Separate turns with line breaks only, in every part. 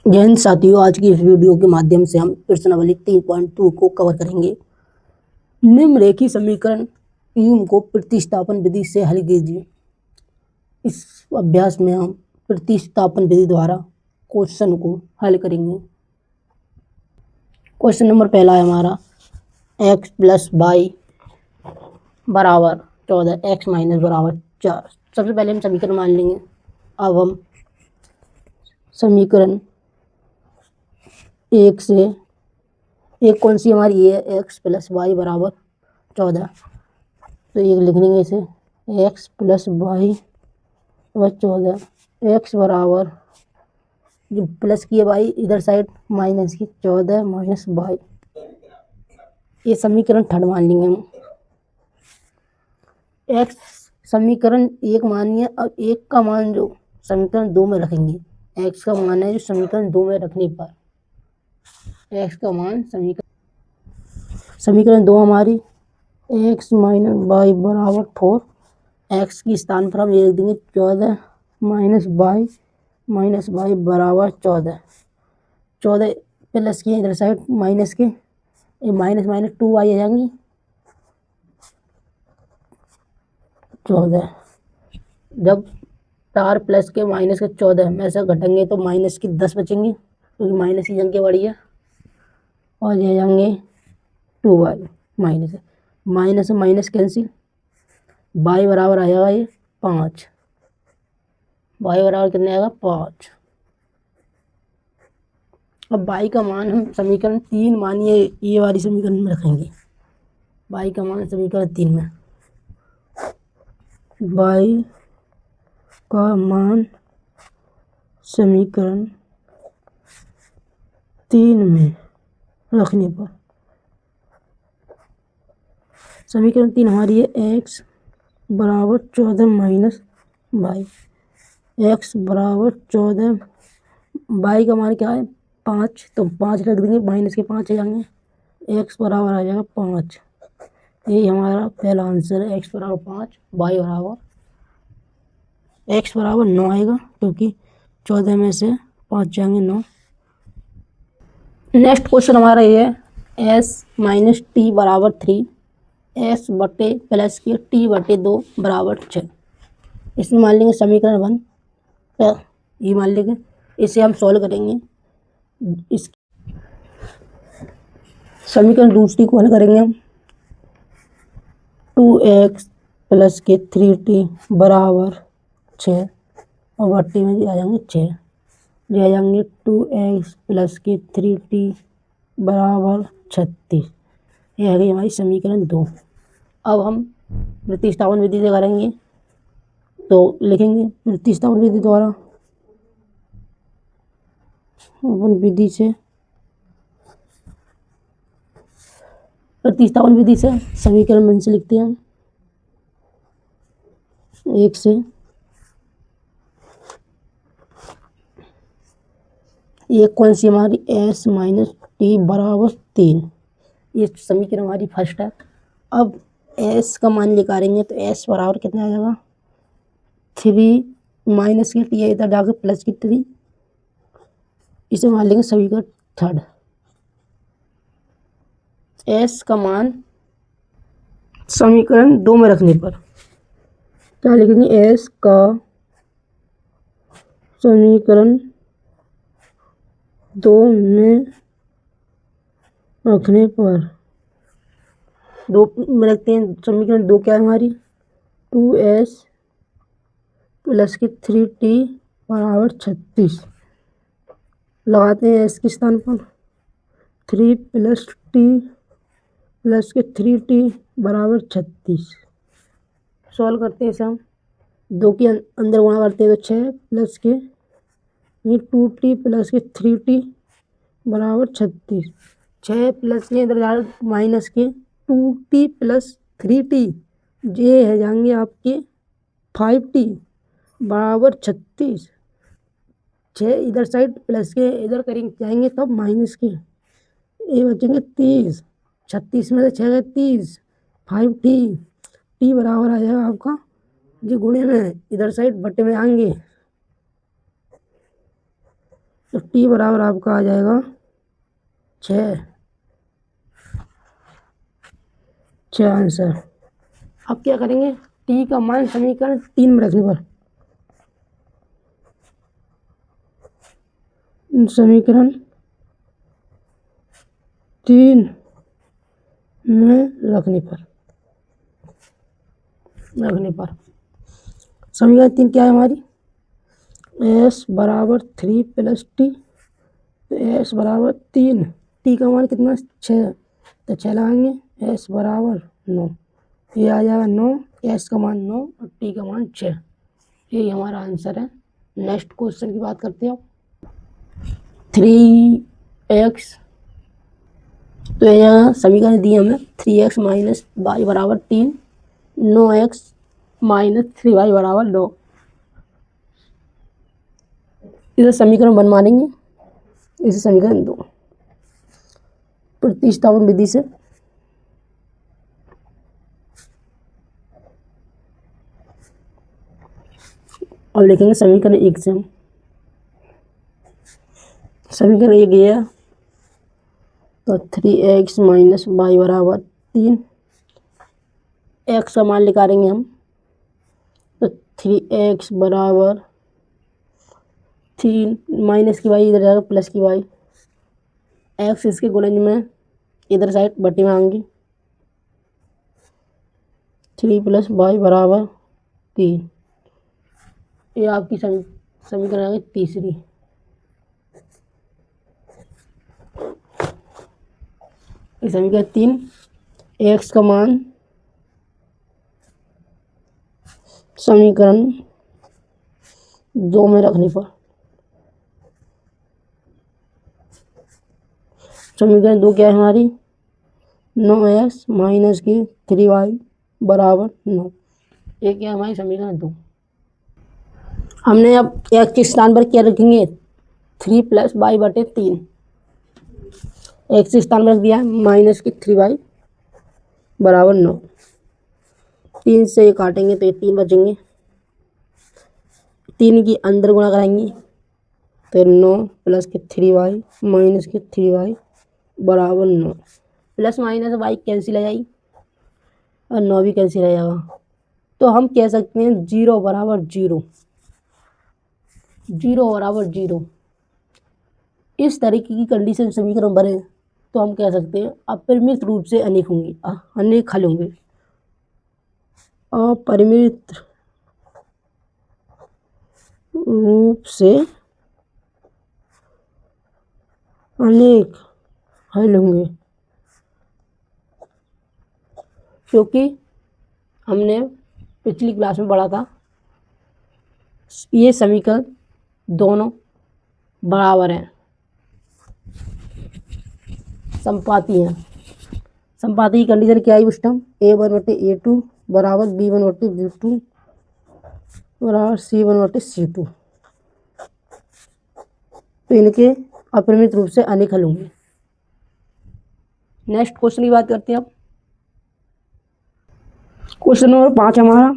जय हिंद साथियों, आज की इस वीडियो के माध्यम से हम प्रश्नावली 3.2 को कवर करेंगे। निम्नरेखीय समीकरण u को प्रतिस्थापन विधि से हल कीजिए। इस अभ्यास में हम प्रतिस्थापन विधि द्वारा क्वेश्चन को हल करेंगे। क्वेश्चन नंबर पहला है हमारा x प्लस वाई बराबर 14, x माइनस बराबर 4। सबसे पहले हम समीकरण मान लेंगे। अब हम समीकरण एक से एक कौन सी हमारी ये x प्लस वाई बराबर 14, तो एक लिख लेंगे इसे x प्लस वाई बराबर 14। x बराबर जो प्लस की है वाई इधर साइड माइनस की 14 माइनस वाई, ये समीकरण थर्ड मान लेंगे हम। x समीकरण एक मानिए। अब एक का मान जो समीकरण दो में रखेंगे, x का मान है जो समीकरण दो में रखने पर x का मान समीकरण दो हमारी x माइनस वाई बराबर 4। x की स्थान पर हम ये लिख देंगे 14 माइनस वाई बराबर 14। 14 प्लस की इधर साइड माइनस के, माइनस माइनस 2y आ जाएंगी 14। जब 4 प्लस के माइनस के 14 में से घटेंगे तो माइनस की 10 बचेंगे, क्योंकि माइनस की संख्या बड़ी है, और ये जाएंगे 2y minus minus cancel. y बराबर आ जाएगा ये 5। y बराबर कितने आएगा 5। अब y का मान हम समीकरण 3 मानिए ये वाली समीकरण में रखेंगे। y का मान समीकरण 3 में, y का मान समीकरण 3 में रखने पर समीकरण 3 हमारी है x बराबर 14 माइनस वाई। x बराबर 14, y का मान क्या है 5, तो 5 रख देंगे, माइनस के 5 आ जाएंगे, x बराबर आ जाएगा 5। यही हमारा पहला आंसर है, x बराबर 5, x बराबर 9 आएगा, क्योंकि 14 में से 5 जाएंगे 9। नेक्स्ट क्वेश्चन हमारा ये है s माइनस टी बराबर 3, s बटे प्लस के t बटे 2 बराबर 6। इसमें मान लेंगे समीकरण 1, ये मान लेंगे, इसे हम सॉल्व करेंगे। इस समीकरण दूसरी को हल करेंगे हम। 2x प्लस के 3t बराबर 6, और बट्टी में आ जाएंगे 6, ये आ जाएंगे 2x प्लस के 3t बराबर 36। ये है गई हमारी समीकरण 2। अब हम प्रतिस्थापन विधि से करेंगे, तो लिखेंगे प्रतिस्थापन विधि द्वारा, विधि से प्रतिस्थापन विधि से समीकरण में से लिखते हैं एक से एक कौन सी हमारी s माइनस टी बराबर 3, ये समीकरण हमारी फर्स्ट है। अब s का मान निकालेंगे तो s बराबर कितना आ जाएगा 3 माइनस की टी इधर जाकर प्लस की 3, इसे मान लेंगे समीकरण थर्ड। s का मान समीकरण 2 में रखने पर क्या लिखेंगे, s का समीकरण 2 में रखने पर 2 में रखते हैं। समीकरण 2 क्या है हमारी 2s प्लस के 3t बराबर 36। लगाते हैं s के स्थान पर 3 प्लस t प्लस के 3t बराबर 36। सॉल्व करते हैं इसे हम, 2 के अंदर गुणा करते हैं तो 6 प्लस के ये 2t प्लस के 3t बराबर 36। 6 प्लस के इधर माइनस के 2t प्लस 3t, ये है जाएंगे आपके 5t बराबर 36। 6 इधर साइड प्लस के इधर करेंगे जाएंगे तब माइनस के, ये बचेंगे 30। 36 में से 6 गए 30, 5t, t बराबर आ जाएगा आपका जो गुणे में इधर साइड बटे में आएंगे तो टी बराबर आपका आ जाएगा 6 आंसर। अब क्या करेंगे, टी का मान समीकरण 3 में रखने पर समीकरण 3 में रखने पर समीकरण 3 क्या है हमारी, एस बराबर 3 प्लस टी, तो एस बराबर 3, टी का मान कितना 6, तो 6 लगाएंगे, एस बराबर 9, ये आ जाएगा 9, एस का मान 9 और टी का मान 6, यही हमारा आंसर है। नेक्स्ट क्वेश्चन की बात करते हैं अब 3x, तो यहाँ समीकरण दिए हमें 3x माइनस वाई बराबर 3, 9x माइनस 3y बराबर 9, इसे समीकरण बनवा लेंगे, इसे समीकरण 2 प्रतिस्थापन विधि से और लिखेंगे समीकरण 1 से हम समीकरण 1 ये है, तो 3x माइनस वाई बराबर 3, x का मान निकालेंगे हम, तो 3x बराबर 3 माइनस की वाई इधर जाएगा प्लस की वाई, x इसके गुणज में इधर साइड बटी में आएंगी, 3 प्लस वाई बराबर 3, ये आपकी समीकरण आ गई तीसरी। समीकरण 3, x का मान समीकरण 2 में रखने पर समीकरण 2 क्या है हमारी, 9x माइनस की 3y बराबर 9, ये क्या हमारी समीकरण 2। हमने अब x के स्थान पर क्या रखेंगे, 3 प्लस वाई बटे 3, x के स्थान पर रख दिया माइनस की 3y बराबर 9, 3 से ये काटेंगे तो ये 3 बचेंगे, 3 की अंदर गुणा कराएंगे तो 9 प्लस के 3y माइनस के 3y बराबर 9, प्लस माइनस वाई कैंसिल आ जाएगी और 9 भी कैंसिल आ जाएगा, तो हम कह सकते हैं 0 बराबर 0, 0 बराबर 0, इस तरीके की कंडीशन समीकरण बने तो हम कह सकते हैं अपरिमित रूप से अनेक होंगे, अनेक हल होंगे, अपरिमित रूप से अनेक हल होंगे, क्योंकि हमने पिछली क्लास में पढ़ा था ये समीकरण दोनों बराबर हैं, संपाती हैं। संपाती की कंडीशन क्या आई उस टाइम, a1/a2 बराबर b1/b2 बराबर c1/c2, तो इनके अपरिमित रूप से अनेक हल होंगे। नेक्स्ट क्वेश्चन की बात करते हैं अब, क्वेश्चन नंबर 5 हमारा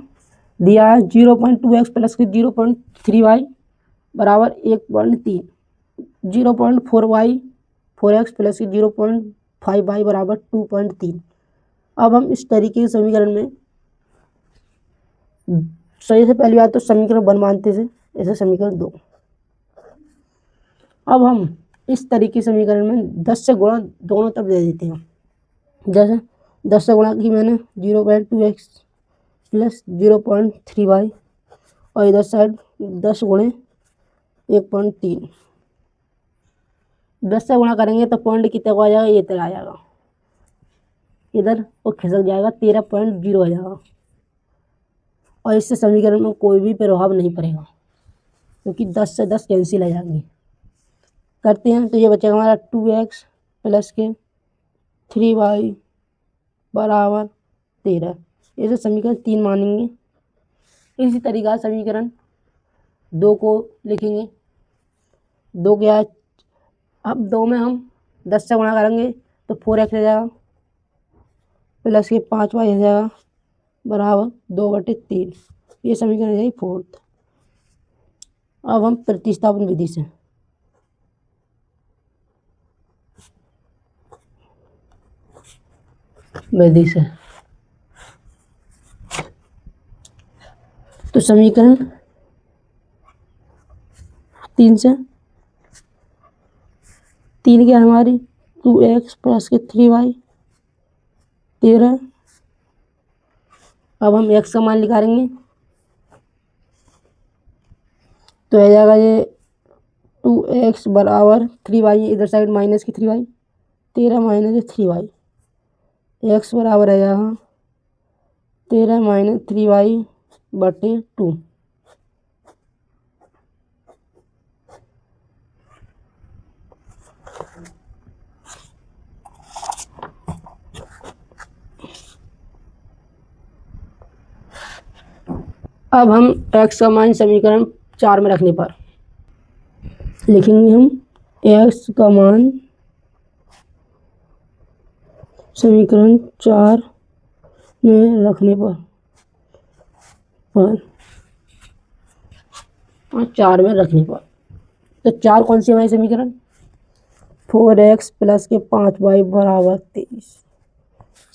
दिया है 0.2x प्लस 0.3y बराबर 1.3, 0.4y 4x प्लस 0.5y बराबर 2.3। अब हम इस तरीके के समीकरण में सही से पहली बात तो समीकरण बनवाते थे, ऐसे समीकरण 2। अब हम इस तरीके समीकरण में 10 से गुणा दोनों तरफ दे देते हैं, जैसे 10 से गुणा की मैंने 0.2x प्लस 0.3y और इधर साइड 10 गुणे 1.3, 10 से गुणा करेंगे तो पॉइंट कितने को आ जाएगा, ये तरह आ जाएगा, इधर वो खिसक जाएगा 13.0 आ जाएगा, और इससे समीकरण में कोई भी प्रभाव नहीं पड़ेगा क्योंकि 10 से 10 कैंसिल आ जाएंगे। करते हैं तो ये बचेगा हमारा 2x प्लस के 3y बराबर 13, इसे समीकरण 3 मानेंगे। इसी तरीका समीकरण 2 को लिखेंगे, 2 क्या है, अब 2 में हम 10 से गुणा करेंगे तो 4x आ जाएगा प्लस के 5y आ जाएगा बराबर 2/3, ये समीकरण है 4th। अब हम प्रतिस्थापन विधि से विधि से। तो समीकरण 3 से 3 क्या हमारी 2x प्लस के 3y 13। अब हम x का मान निकालेंगे तो आ जाएगा ये 2x बराबर 3y, इधर साइड माइनस की 3y, 13 माइनस 3y, x बराबर है यहाँ 13 माइनस 3y बटे 2। अब हम x का मान समीकरण 4 में रखने पर लिखेंगे हम x का मान समीकरण 4 में रखने पर और 4 में रखने पर। तो 4 कौन सी हमारी समीकरण 4x प्लस के 5y बराबर 23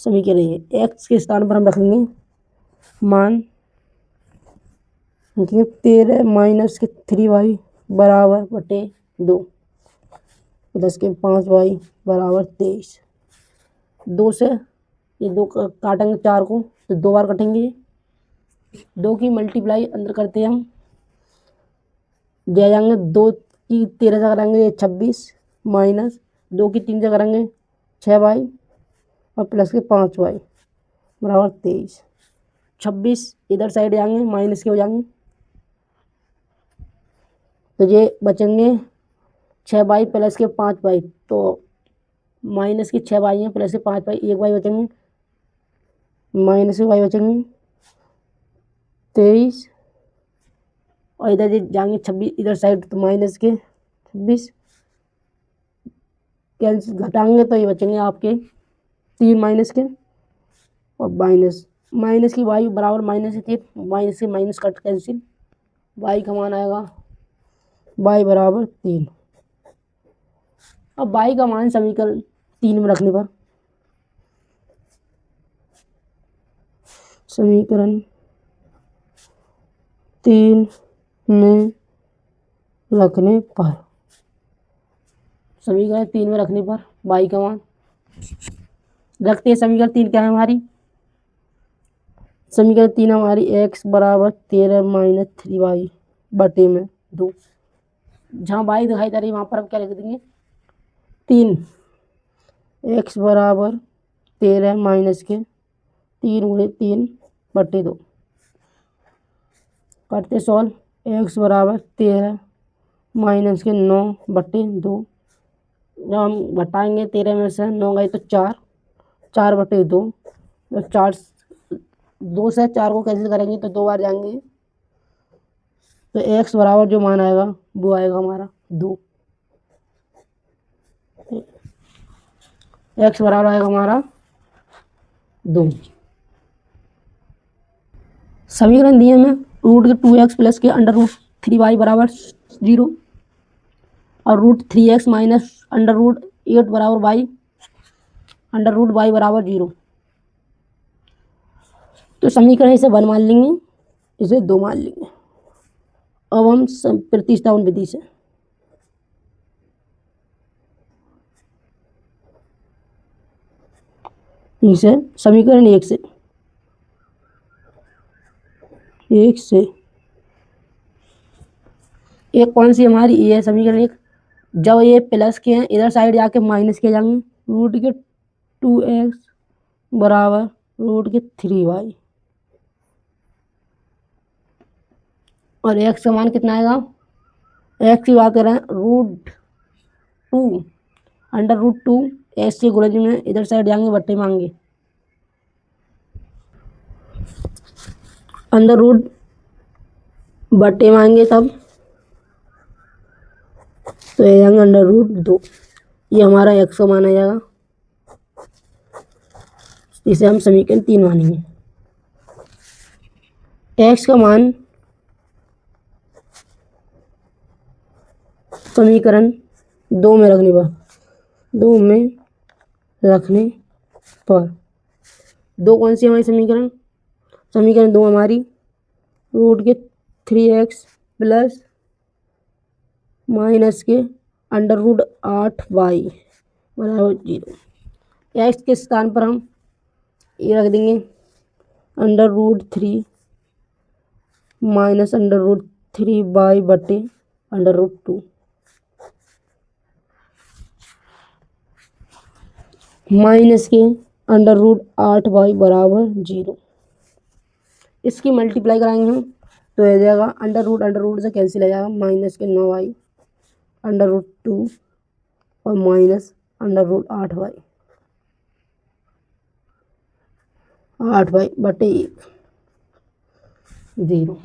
समीकरण है। x के स्थान पर हम रखेंगे मान 13 माइनस के 3y बराबर बटे 2 प्लस के 5y बराबर 23। 2 से ये 2 काटेंगे 4 को तो 2 बार कटेंगे, 2 की मल्टीप्लाई अंदर करते हैं हम दे जाएंगे 2 की 13 से करेंगे 26 माइनस 2 की 3 से करेंगे 6y और प्लस के 5y बराबर 23। 26 इधर साइड जाएंगे माइनस के हो जाएंगे तो ये बचेंगे 6y प्लस के 5y, तो माइनस की 6y है प्लस के 5y, 1y बचेंगे माइनस के y बचेंगे 23 और इधर ये जाएंगे 26 इधर साइड तो माइनस के 26 कैंसिल घटाएंगे तो ये बचेंगे आपके 3 माइनस के और माइनस की y बराबर माइनस के 3, माइनस से माइनस कट कैंसिल, y का मान आएगा y बराबर 3। अब y का मान समीकरण 3 में रखने पर समीकरण 3 में रखने पर समीकरण 3 में रखने पर y का मान रखते हैं। समीकरण 3 क्या है हमारी समीकरण 3 हमारी x बराबर 13 माइनस 3y बटे में 2। जहाँ y दिखाई दे रही है वहाँ पर हम क्या लिख देंगे 3 x बराबर 13 माइनस के 3 गुणे 3 बटे 2 करते सॉल्व x बराबर 13 माइनस के 9 बटे 2। जब हम घटाएंगे 13 में से 9 गए तो 4 बटे 2, तो 2 से 4 को कैंसिल करेंगे तो 2 बार जाएंगे तो x बराबर जो मान आएगा वो आएगा हमारा 2। x बराबर आएगा हमारा 2। समीकरण दिए में रूट के 2x प्लस के अंडर रूट 3y बराबर 0 और root 3x minus under root 8 बराबर y अंडर रूट y बराबर 0। तो समीकरण इसे 1 मान लेंगे, इसे 2 मान लेंगे। अब हम प्रतिस्थापन विधि से इसे समीकरण 1 से एक कौन सी हमारी ये है समीकरण 1, जब ये प्लस के हैं इधर साइड जाके माइनस के जाएंगे रूट के 2x बराबर रूट के 3y और x का मान कितना आएगा x की बात कर रहे हैं रूट 2 अंडर रूट 2 x के गुणज में इधर साइड जाएंगे बट्टे मांगे अंडर रूट बट्टे मांगे तब तो ये जाएंगे अंडर रूट 2। ये हमारा x का मान आ जाएगा, इसे हम समीकरण 3 मानेंगे। x का मान समीकरण 2 में रखने पर दो कौन सी हमारी समीकरण, समीकरण 2 हमारी रूट के 3x प्लस माइनस के अंडर रूट 8y बराबर 0। एक्स के स्थान पर हम ये रख देंगे under root 3 minus under root 3y बटे अंडर रूट 2 माइनस के अंडर रूट 8y बराबर 0। इसकी मल्टीप्लाई कराएंगे हम तो हो जाएगा अंडर रूट से कैंसिल हो जाएगा, माइनस के 9y अंडर रूट 2 और माइनस अंडर रूट 8y बटे 1 0।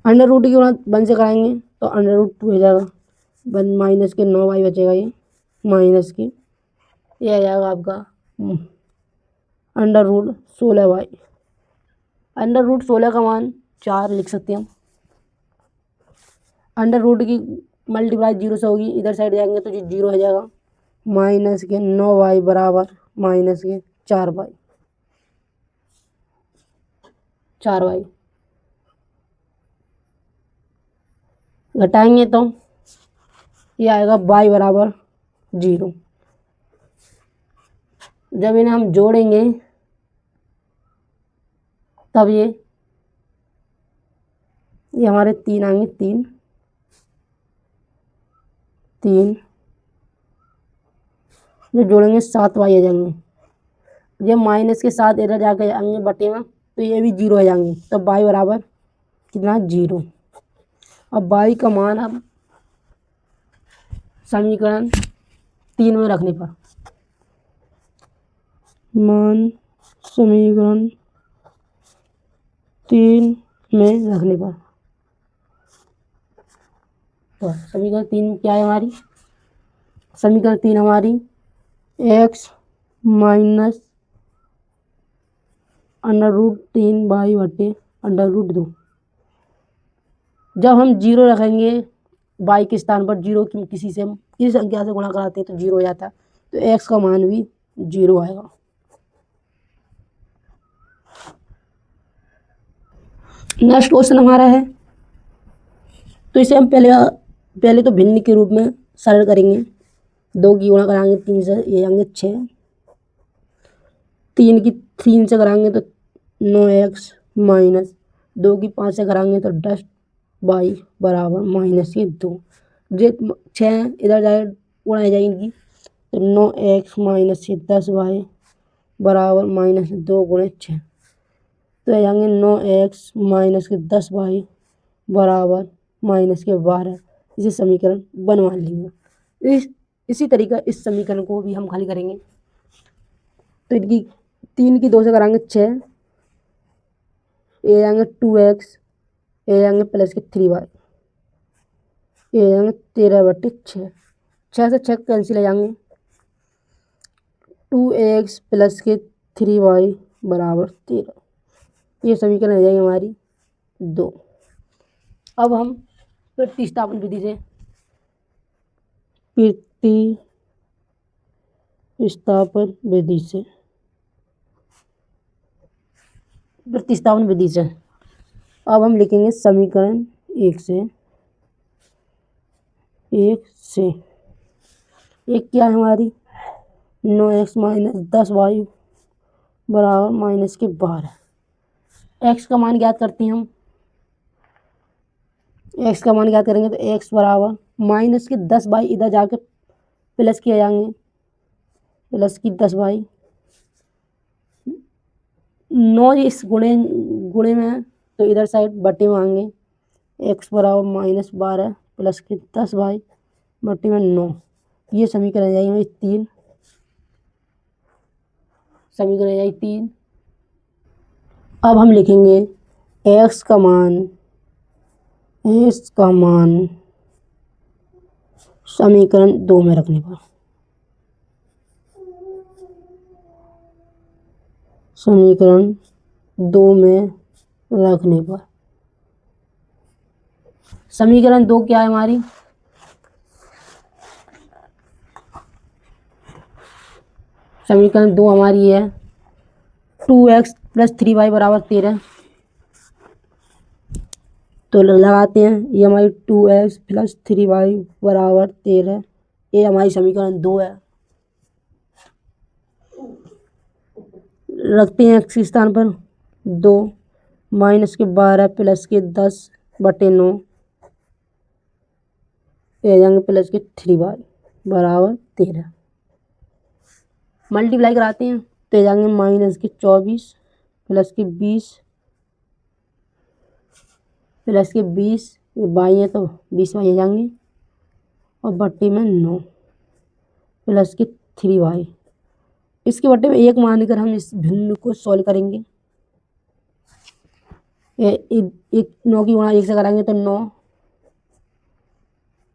अंडर रूट की 1 से कराएंगे तो अंडर रूट 2 हो जाएगा, 1 माइनस के 9y बचेगा, ये माइनस के ये आ जाएगा आपका under root 16y। Under root 16 का मान 4 लिख सकते हैं हम। अंडर रूट की मल्टीप्लाई 0 से होगी, इधर साइड जाएंगे तो 0 हो जाएगा, माइनस के 9y बराबर माइनस के 4y घटाएंगे तो ये आएगा y बराबर 0। जब इन्हें हम जोड़ेंगे तब ये हमारे 3 आएंगे, 3 जो जोड़ेंगे 7y आ जाएंगे। ये माइनस के साथ इधर जाकर आएंगे बटे में तो ये भी 0 हो जाएंगे, तो y बराबर कितना 0। अब y का मान अब समीकरण 3 में रखने पर, मान समीकरण 3 में रखने पर तो समीकरण 3 क्या है हमारी, समीकरण 3 हमारी x minus under root 3y बटे अंडर रूट 2। जब हम 0 रखेंगे y के स्थान पर, 0 की किसी संख्या से गुणा कराते हैं तो 0 हो जाता है, तो x का मान भी 0 आएगा। नेक्स्ट क्वेश्चन हमारा है, तो इसे हम पहले तो भिन्न के रूप में सरल करेंगे। 2 की गुणा कराएंगे 3 से, ये आएंगे 6, 3 की 3 से कराएंगे तो 9x माइनस 2 की 5 से कराएंगे तो 10y बराबर माइनस के 2। जे 6 इधर जाए गुणा जाएगी तो 9x माइनस के 10y बराबर माइनस 2 गुणे 6, तो जाएंगे 9x माइनस के 10y बराबर माइनस के 12। इसे समीकरण बनवा लेंगे। इसी तरीका इस समीकरण को भी हम खाली करेंगे तो इनकी 3 की 2 से कराएंगे 6, ये जाएंगे 2x, ये जाएंगे प्लस के 3y, ये जाएंगे 13 बटे 6, 6 से 6 कैंसिल हो जाएंगे, 2x प्लस के 3y बराबर 13। ये समीकरण हो जाएगी हमारी 2। अब हम प्रतिस्थापन विधि से प्रतिस्थापन विधि से अब हम लिखेंगे समीकरण 1 से एक क्या है हमारी 9x माइनस 10y बराबर माइनस के 12। x का मान ज्ञात करते हैं हम, x का मान ज्ञात करेंगे तो x बराबर माइनस के 10y इधर जाकर प्लस किए जाएंगे, प्लस की 10y, 9 इस गुणे में तो इधर साइड बटे में आएंगे, x बराबर माइनस 12 प्लस के 10y बटे में 9। ये समीकरण आ जाएगी 3, समीकरण आ जाएगी 3। अब हम लिखेंगे x का मान समीकरण 2 में रखने पर, समीकरण 2 में रखने पर समीकरण 2 क्या है हमारी, समीकरण 2 हमारी है 2x प्लस 3y बराबर 13। तो लगाते हैं, ये हमारी 2x प्लस 3y बराबर 13, ये हमारी समीकरण 2 है। रखते हैं x के स्थान पर 2, माइनस के 12 प्लस के 10 बटे 9, ये आ जाएंगे प्लस के 3y बराबर 13। मल्टीप्लाई कराते हैं तो ये जाएंगे माइनस के 24 प्लस के 20 प्लस के 20, ये बाई है तो 20 वाई आ जाएंगे, और बट्टे में 9 प्लस के 3y। इसके बट्टे में 1 मानकर हम इस भिन्न को सॉल्व करेंगे। एक 9 की गुणा 1 से कराएंगे तो 9,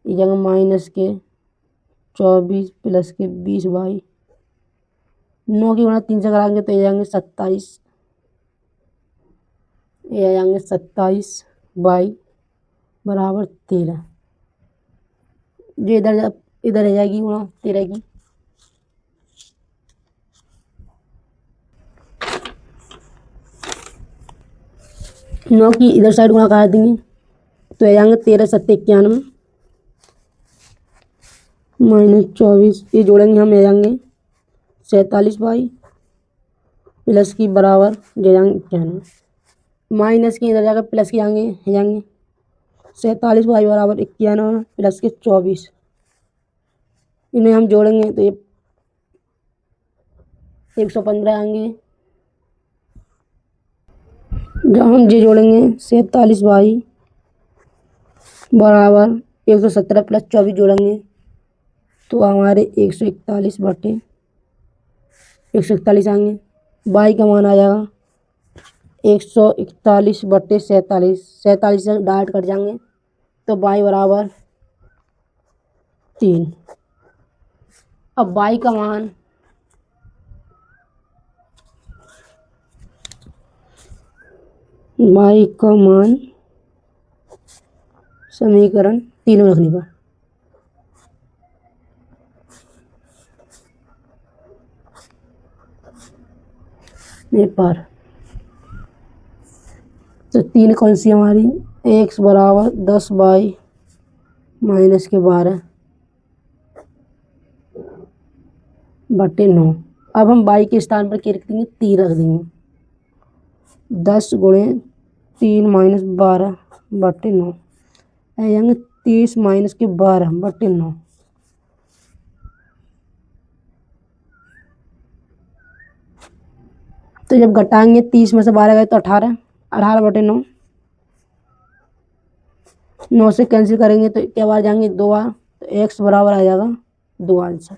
ये जाएंगे माइनस के 24 प्लस के 20y। 9 की गुणा 3 से कराएंगे तो ये जाएंगे 27, ये आ जाएंगे 27y बराबर 13। जो इधर आ जाएगी गुणा 13 की। नौ की इधर साइड गुणा करा देंगे तो आ जाएंगे 13 सत्ते 91 माइनस 24, ये जोड़ेंगे हम, आ जाएंगे 47y प्लस की बराबर दे जाएंगे 91, माइनस की इधर जाकर प्लस की जाएंगे 47y बराबर 91 प्लस के 24, इन्हें हम जोड़ेंगे तो ये 115 आएंगे। जब हम ये जोड़ेंगे 47y बराबर 117 प्लस 24 जोड़ेंगे तो हमारे 141 बटे 141 आएंगे। y का मान आ जाएगा 141 बटे 47, 47 से डायरेक्ट कट जाएंगे तो y बराबर 3। अब y का मान समीकरण 3 में रखने पर तो 3 कौन सी हमारी, x बराबर 10y माइनस के 12 बटे 9। अब हम y के स्थान पर क्या रख देंगे, 3 रख देंगे। 10 गुणे 3 माइनस 12 बटे 9, आ जाएंगे 30 माइनस के 12 बटे 9। तो जब घटाएंगे 30 में से 12 गए तो 18, 18 बटे 9, 9 से कैंसिल करेंगे तो क्या बार जाएंगे 2 बार, तो x बराबर आ जाएगा 2 आंसर।